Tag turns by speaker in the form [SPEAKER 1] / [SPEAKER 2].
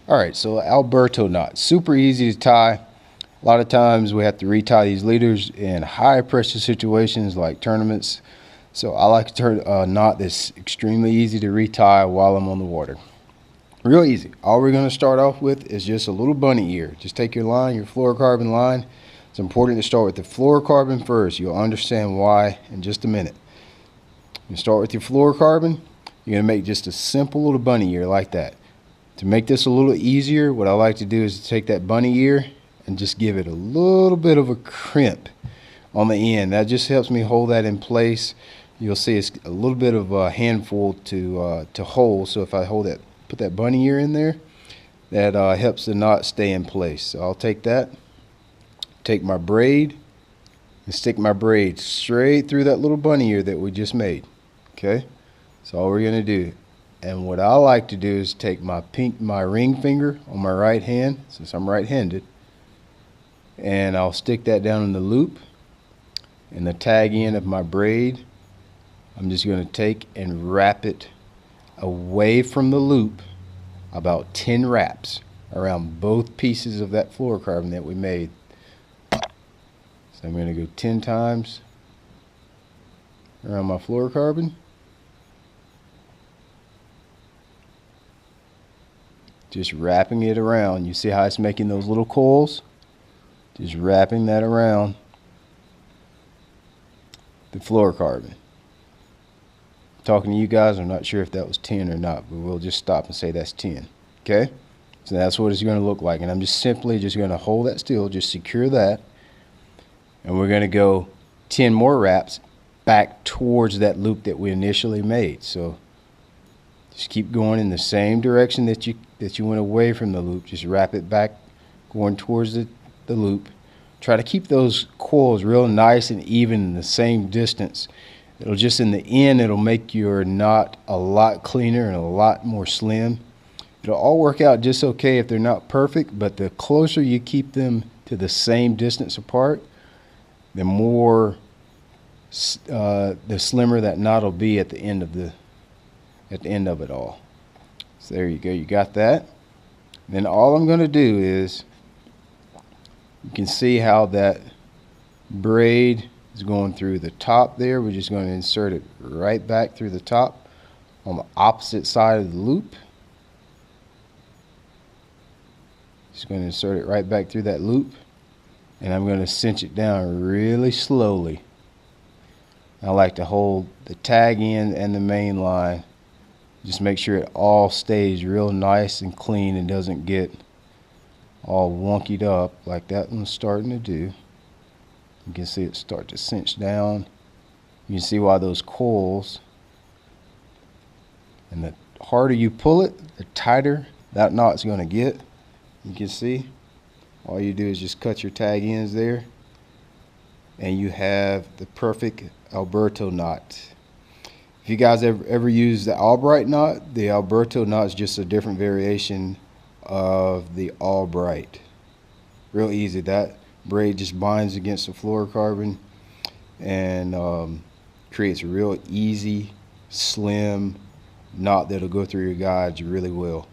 [SPEAKER 1] All right, so Alberto knot, super easy to tie. A lot of times we have to retie these leaders in high pressure situations like tournaments. So I like to turn a knot that's extremely easy to retie while I'm on the water. Real easy. All we're going to start off with is just a little bunny ear. Just take your line, your fluorocarbon line. It's important to start with the fluorocarbon first. You'll understand why in just a minute. You start with your fluorocarbon. You're going to make just a simple little bunny ear like that. To make this a little easier, what I like to do is take that bunny ear and just give it a little bit of a crimp on the end. That just helps me hold that in place. You'll see it's a little bit of a handful to hold. So if I hold that, put that bunny ear in there, that helps the knot stay in place. So I'll take that, take my braid, and stick my braid straight through that little bunny ear that we just made. Okay, that's all we're gonna do. And what I like to do is take my ring finger on my right hand, since I'm right-handed, and I'll stick that down in the loop and the tag end of my braid. I'm just going to take and wrap it away from the loop about 10 wraps around both pieces of that fluorocarbon that we made. So I'm going to go 10 times around my fluorocarbon. Just wrapping it around. You see how it's making those little coils? Just wrapping that around the fluorocarbon. Talking to you guys, I'm not sure if that was 10 or not, but we'll just stop and say that's 10. Okay? So that's what it's going to look like. And I'm just simply just going to hold that still, just secure that. And we're going to go 10 more wraps back towards that loop that we initially made. So just keep going in the same direction that you went away from the loop. Just wrap it back, going towards the loop. Try to keep those coils real nice and even in the same distance. It'll just, in the end, it'll make your knot a lot cleaner and a lot more slim. It'll all work out just okay if they're not perfect, but the closer you keep them to the same distance apart, the more the slimmer that knot will be at the end of it all. So there you go, you got that. Then all I'm going to do is, you can see how that braid is going through the top there. We're just going to insert it right back through the top on the opposite side of the loop. Just going to insert it right back through that loop, and I'm going to cinch it down really slowly. I like to hold the tag end and the main line. Just make sure it all stays real nice and clean and doesn't get all wonkied up like that one's starting to do. You can see it start to cinch down. You can see why those coils, and the harder you pull it, the tighter that knot's going to get. You can see all you do is just cut your tag ends there, and you have the perfect Alberto knot. If you guys ever use the Albright knot, the Alberto knot is just a different variation of the Albright. Real easy. That braid just binds against the fluorocarbon and creates a real easy, slim knot that'll go through your guides really well.